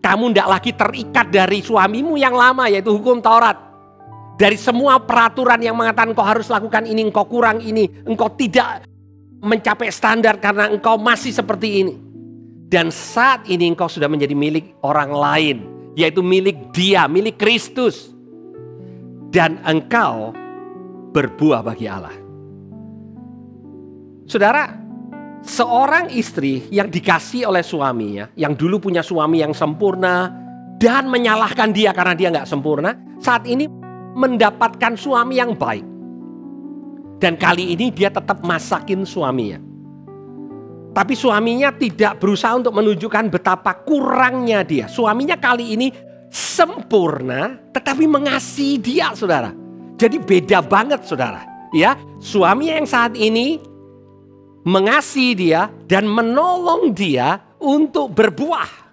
kamu tidak lagi terikat dari suamimu yang lama, yaitu hukum Taurat. Dari semua peraturan yang mengatakan engkau harus lakukan ini, engkau kurang ini, engkau tidak mencapai standar karena engkau masih seperti ini. Dan saat ini engkau sudah menjadi milik orang lain, yaitu milik Dia, milik Kristus. Dan engkau berbuah bagi Allah. Saudara, seorang istri yang dikasih oleh suaminya, yang dulu punya suami yang sempurna dan menyalahkan dia karena dia nggak sempurna, saat ini mendapatkan suami yang baik. Dan kali ini dia tetap masakin suaminya. Tapi suaminya tidak berusaha untuk menunjukkan betapa kurangnya dia. Suaminya kali ini sempurna tetapi mengasihi dia saudara. Jadi beda banget saudara. Ya, suami yang saat ini mengasihi dia dan menolong dia untuk berbuah.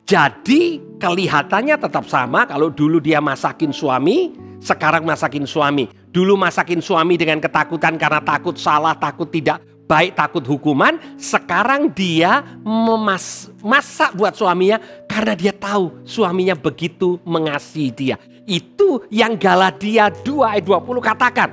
Jadi kelihatannya tetap sama. Kalau dulu dia masakin suami, sekarang masakin suami. Dulu masakin suami dengan ketakutan karena takut salah, takut tidak baik, takut hukuman. Sekarang dia masak buat suaminya karena dia tahu suaminya begitu mengasihi dia. Itu yang Galatia 2 ayat 20 katakan.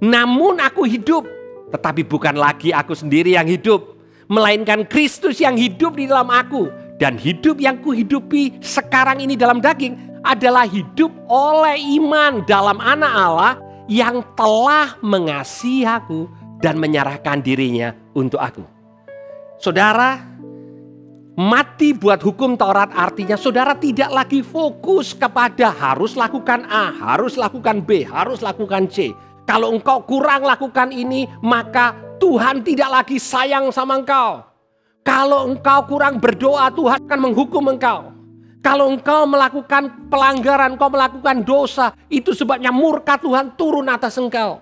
Namun aku hidup, tetapi bukan lagi aku sendiri yang hidup, melainkan Kristus yang hidup di dalam aku. Dan hidup yang kuhidupi sekarang ini dalam daging adalah hidup oleh iman dalam Anak Allah yang telah mengasihi aku dan menyerahkan dirinya untuk aku. Saudara, mati buat hukum Taurat artinya saudara tidak lagi fokus kepada harus lakukan A, harus lakukan B, harus lakukan C. Kalau engkau kurang lakukan ini, maka Tuhan tidak lagi sayang sama engkau. Kalau engkau kurang berdoa, Tuhan akan menghukum engkau. Kalau engkau melakukan pelanggaran, engkau melakukan dosa, itu sebabnya murka Tuhan turun atas engkau.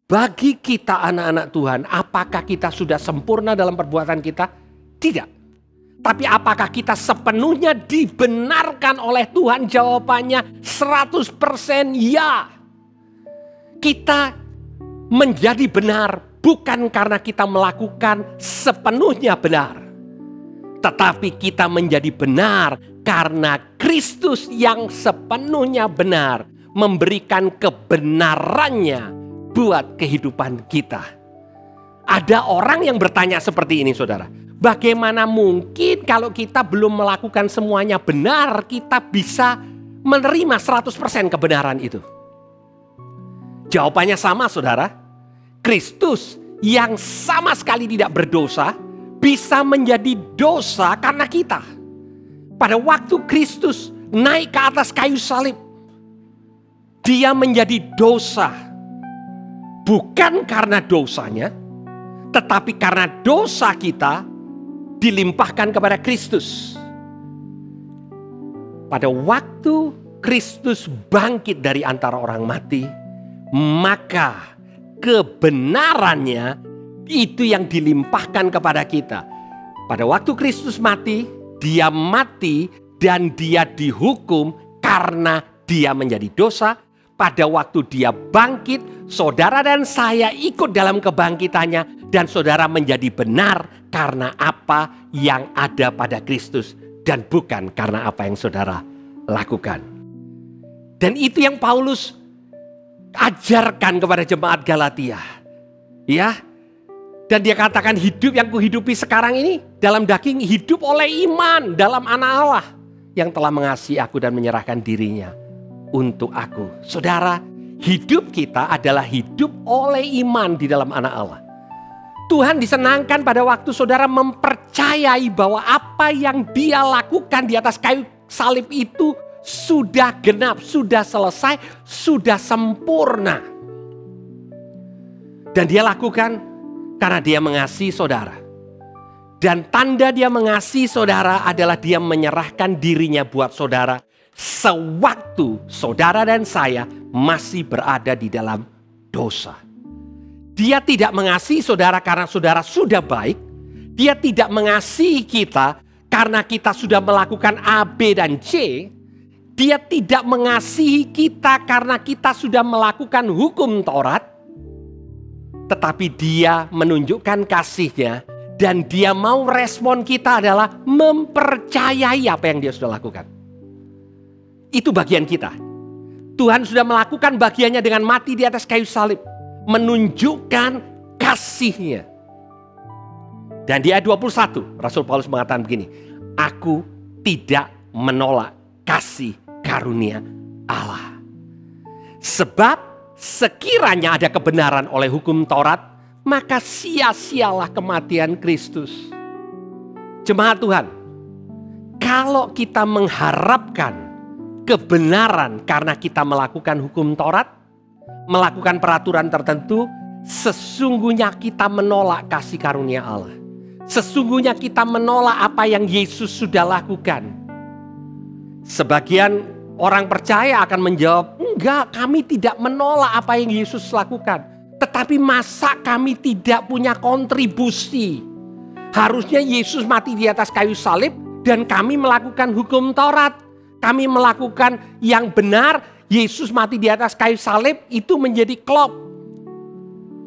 Bagi kita anak-anak Tuhan, apakah kita sudah sempurna dalam perbuatan kita? Tidak. Tapi apakah kita sepenuhnya dibenarkan oleh Tuhan? Jawabannya 100% ya. Kita menjadi benar bukan karena kita melakukan sepenuhnya benar, tetapi kita menjadi benar karena Kristus yang sepenuhnya benar memberikan kebenarannya buat kehidupan kita. Ada orang yang bertanya seperti ini, saudara. Bagaimana mungkin kalau kita belum melakukan semuanya benar, kita bisa menerima 100% kebenaran itu? Jawabannya sama, saudara. Kristus yang sama sekali tidak berdosa bisa menjadi dosa karena kita. Pada waktu Kristus naik ke atas kayu salib, dia menjadi dosa. Bukan karena dosanya, tetapi karena dosa kita dilimpahkan kepada Kristus. Pada waktu Kristus bangkit dari antara orang mati, maka kebenarannya itu yang dilimpahkan kepada kita. Pada waktu Kristus mati, dia mati dan dia dihukum karena dia menjadi dosa. Pada waktu dia bangkit, saudara dan saya ikut dalam kebangkitannya, dan saudara menjadi benar karena apa yang ada pada Kristus dan bukan karena apa yang saudara lakukan. Dan itu yang Paulus ajarkan kepada jemaat Galatia. Ya. Dan dia katakan, hidup yang kuhidupi sekarang ini dalam daging, hidup oleh iman dalam Anak Allah yang telah mengasihi aku dan menyerahkan dirinya untuk aku. Saudara, hidup kita adalah hidup oleh iman di dalam Anak Allah. Tuhan disenangkan pada waktu saudara mempercayai bahwa apa yang dia lakukan di atas kayu salib itu sudah genap, sudah selesai, sudah sempurna. Dan dia lakukan karena dia mengasihi saudara. Dan tanda dia mengasihi saudara adalah dia menyerahkan dirinya buat saudara sewaktu saudara dan saya masih berada di dalam dosa. Dia tidak mengasihi saudara karena saudara sudah baik. Dia tidak mengasihi kita karena kita sudah melakukan A, B, dan C. Dia tidak mengasihi kita karena kita sudah melakukan hukum Taurat. Tetapi dia menunjukkan kasihnya dan dia mau respon kita adalah mempercayai apa yang dia sudah lakukan. Itu bagian kita. Tuhan sudah melakukan bagiannya dengan mati di atas kayu salib. Menunjukkan kasihnya. Dan di ayat 21 Rasul Paulus mengatakan begini, aku tidak menolak kasih karunia Allah. Sebab sekiranya ada kebenaran oleh hukum Taurat, maka sia-sialah kematian Kristus. Jemaat Tuhan, kalau kita mengharapkan kebenaran karena kita melakukan hukum Taurat, melakukan peraturan tertentu, sesungguhnya kita menolak kasih karunia Allah. Sesungguhnya kita menolak apa yang Yesus sudah lakukan. Sebagian orang percaya akan menjawab, enggak, kami tidak menolak apa yang Yesus lakukan. Tetapi masa kami tidak punya kontribusi? Harusnya Yesus mati di atas kayu salib dan kami melakukan hukum Taurat. Kami melakukan yang benar. Yesus mati di atas kayu salib itu menjadi klop.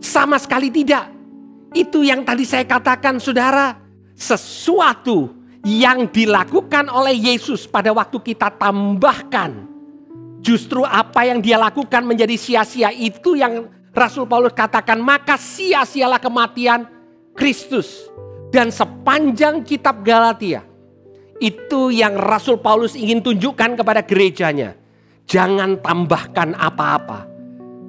Sama sekali tidak. Itu yang tadi saya katakan, saudara. Sesuatu yang dilakukan oleh Yesus pada waktu kita tambahkan. Justru apa yang dia lakukan menjadi sia-sia. Itu yang Rasul Paulus katakan, maka sia-sialah kematian Kristus. Dan sepanjang kitab Galatia, itu yang Rasul Paulus ingin tunjukkan kepada gerejanya. Jangan tambahkan apa-apa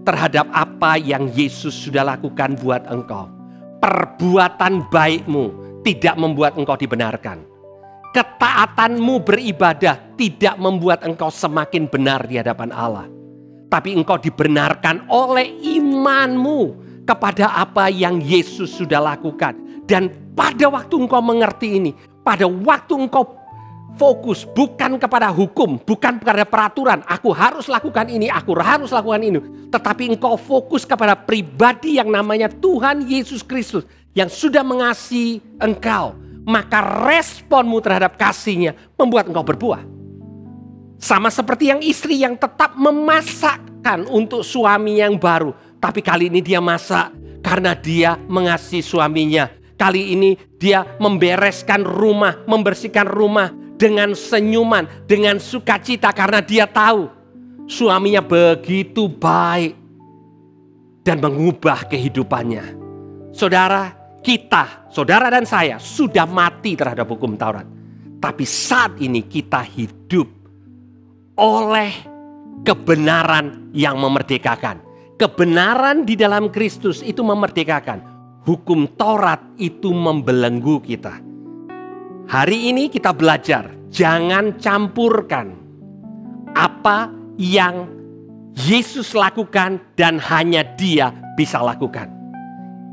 terhadap apa yang Yesus sudah lakukan buat engkau. Perbuatan baikmu tidak membuat engkau dibenarkan. Ketaatanmu beribadah tidak membuat engkau semakin benar di hadapan Allah. Tapi engkau dibenarkan oleh imanmu kepada apa yang Yesus sudah lakukan. Dan pada waktu engkau mengerti ini, pada waktu engkau fokus bukan kepada hukum, bukan kepada peraturan, aku harus lakukan ini, aku harus lakukan ini. Tetapi engkau fokus kepada pribadi yang namanya Tuhan Yesus Kristus yang sudah mengasihi engkau. Maka responmu terhadap kasihnya membuat engkau berbuah. Sama seperti yang istri yang tetap memasak makan untuk suami yang baru. Tapi kali ini dia masak karena dia mengasihi suaminya. Kali ini dia membereskan rumah, membersihkan rumah dengan senyuman, dengan sukacita karena dia tahu suaminya begitu baik dan mengubah kehidupannya. Saudara, kita, saudara dan saya sudah mati terhadap hukum Taurat. Tapi saat ini kita hidup oleh kebenaran yang memerdekakan. Kebenaran di dalam Kristus itu memerdekakan. Hukum Taurat itu membelenggu kita. Hari ini kita belajar, jangan campurkan apa yang Yesus lakukan dan hanya Dia bisa lakukan.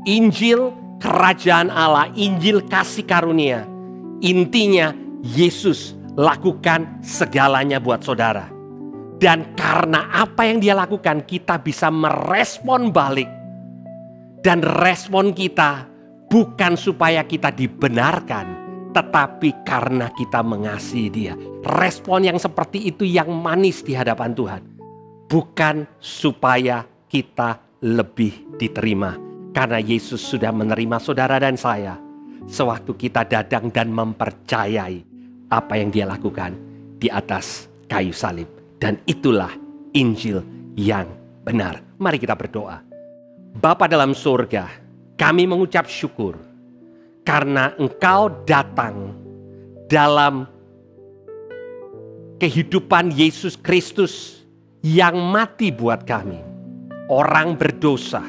Injil Kerajaan Allah, Injil kasih karunia. Intinya Yesus lakukan segalanya buat saudara. Dan karena apa yang Dia lakukan, kita bisa merespon balik. Dan respon kita bukan supaya kita dibenarkan, tetapi karena kita mengasihi Dia. Respon yang seperti itu yang manis di hadapan Tuhan. Bukan supaya kita lebih diterima. Karena Yesus sudah menerima saudara dan saya sewaktu kita datang dan mempercayai apa yang Dia lakukan di atas kayu salib. Dan itulah Injil yang benar. Mari kita berdoa. Bapa dalam surga, kami mengucap syukur karena Engkau datang dalam kehidupan Yesus Kristus yang mati buat kami, orang berdosa.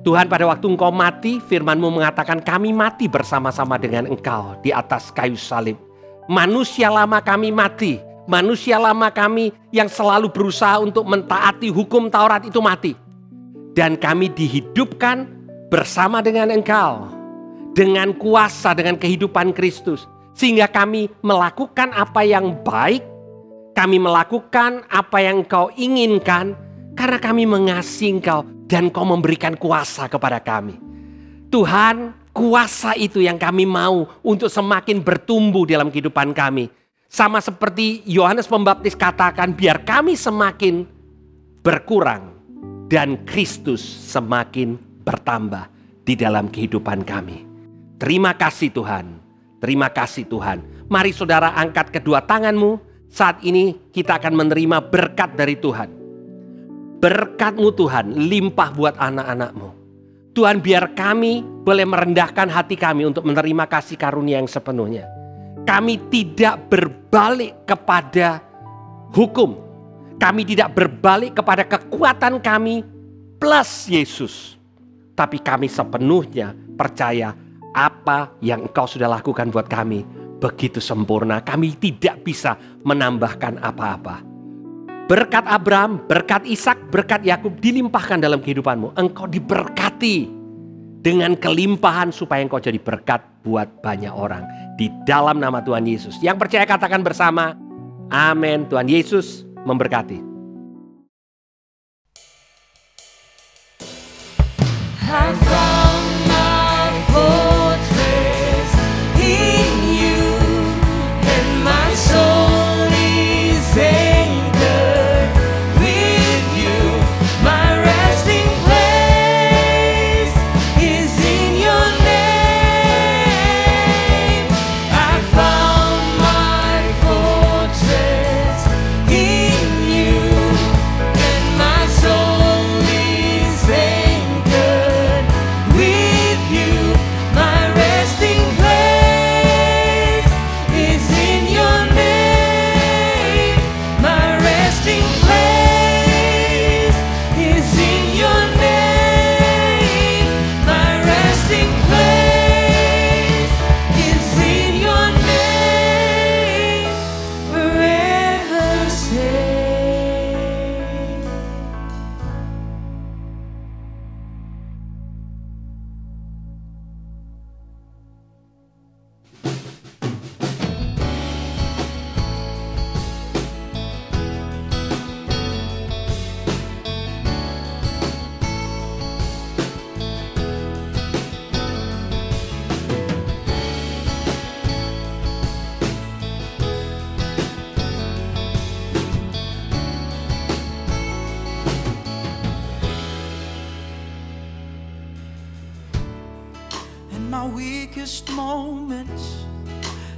Tuhan, pada waktu Engkau mati, firman-Mu mengatakan kami mati bersama-sama dengan Engkau di atas kayu salib. Manusia lama kami mati, manusia lama kami yang selalu berusaha untuk mentaati hukum Taurat itu mati. Dan kami dihidupkan bersama dengan Engkau. Dengan kuasa, dengan kehidupan Kristus. Sehingga kami melakukan apa yang baik. Kami melakukan apa yang Engkau inginkan. Karena kami mengasihi Engkau. Dan Engkau memberikan kuasa kepada kami. Tuhan, kuasa itu yang kami mau untuk semakin bertumbuh dalam kehidupan kami. Sama seperti Yohanes Pembaptis katakan, biar kami semakin berkurang. Dan Kristus semakin bertambah di dalam kehidupan kami. Terima kasih Tuhan. Terima kasih Tuhan. Mari saudara angkat kedua tanganmu. Saat ini kita akan menerima berkat dari Tuhan. Berkat-Mu Tuhan limpah buat anak-anak-Mu. Tuhan, biar kami boleh merendahkan hati kami untuk menerima kasih karunia yang sepenuhnya. Kami tidak berbalik kepada hukum. Kami tidak berbalik kepada kekuatan kami plus Yesus. Tapi kami sepenuhnya percaya apa yang Engkau sudah lakukan buat kami begitu sempurna. Kami tidak bisa menambahkan apa-apa. Berkat Abraham, berkat Ishak, berkat Yakub dilimpahkan dalam kehidupanmu. Engkau diberkati dengan kelimpahan supaya engkau jadi berkat buat banyak orang. Di dalam nama Tuhan Yesus. Yang percaya katakan bersama, amin. Tuhan Yesus memberkati. I found my fortress in you, and my soul is anchored with you. My resting place is in your name. I found my fortress in you. weakest moments,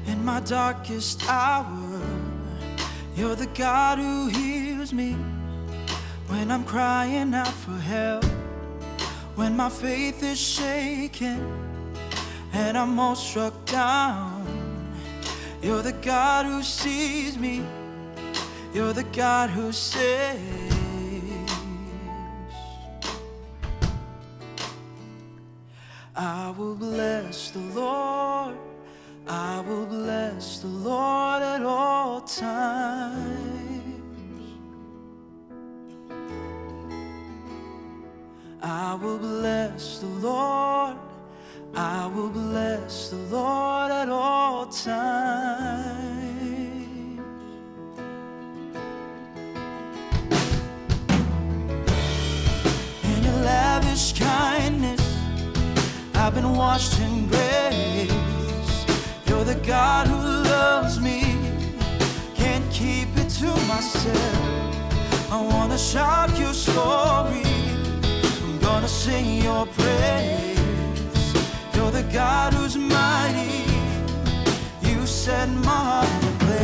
in my darkest hour, you're the God who heals me. When I'm crying out for help, when my faith is shaken and I'm all struck down, you're the God who sees me. You're the God who saves. I will bless the Lord. I will bless the Lord at all times. I will bless the Lord. I will bless the Lord at all times. In your lavish kindness, I've been washed in grace. You're the God who loves me. Can't keep it to myself. I wanna shout your story. I'm gonna sing your praise. You're the God who's mighty. You set my heart in place.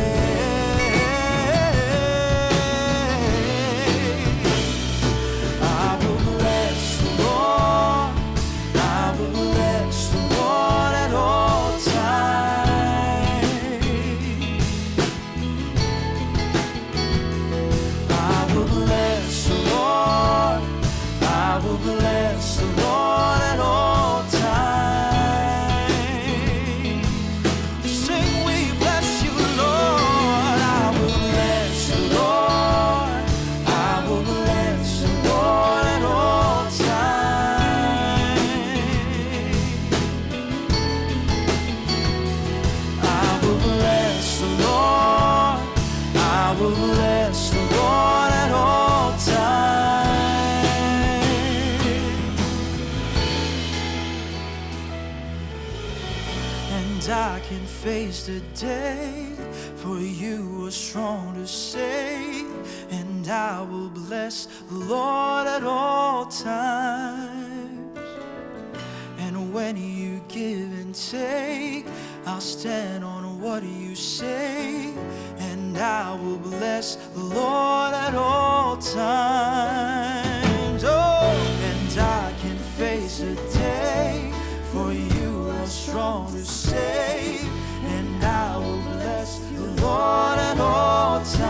I will bless the Lord. I will bless the Lord at all times. I will bless the Lord. I will bless the Lord at all times. Sing, we bless you, Lord. I will bless the Lord. I will bless the Lord at all times. I will bless the Lord. I will bless the Lord at all times. And I can face the day, for you are strong to save. And I will bless the Lord at all times. And when you give and take, I'll stand on what you say. And I will bless the Lord at all times. Oh, and I can face a day, for you are strong to save. And I will bless the Lord at all times.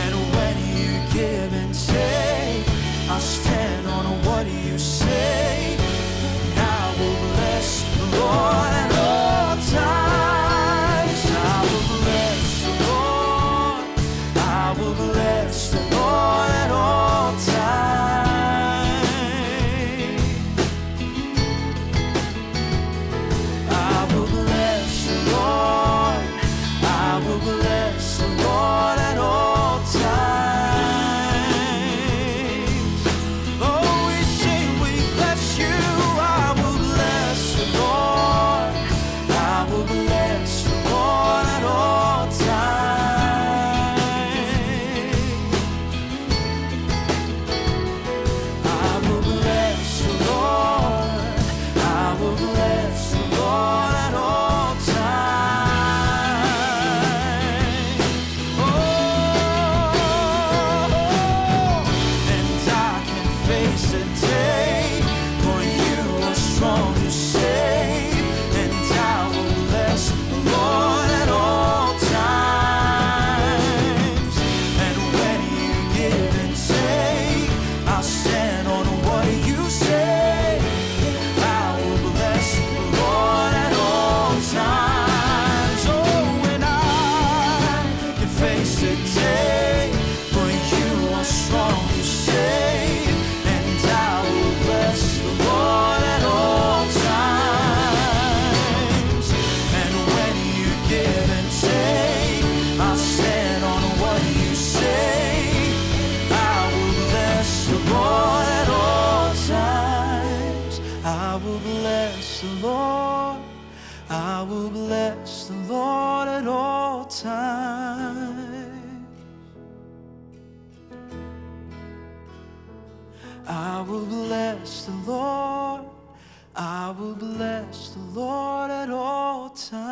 And when you give and take, I'll stand on what you say. And I will bless the Lord at all times. I will bless the Lord. I will bless the Lord at all times. I will bless the Lord. I will bless the Lord at all times. Oh, we sing, we bless you. I will bless the Lord. I will bless the Lord at all times. I will bless the Lord. I will bless the Lord at all times. Oh, and I can face the day, for you are strong to save. And I will bless the Lord at all times. And when you give and take, I'll stand on what you say. I will bless the Lord at all times. Oh, and I can face the day, for you are strong to save. And I will bless the Lord at all times. And when you give and take, I'll stand on what you say. I will bless the Lord at all times. I will bless the Lord. I will bless the Lord at all times. I will bless the Lord. I will bless the Lord at all times.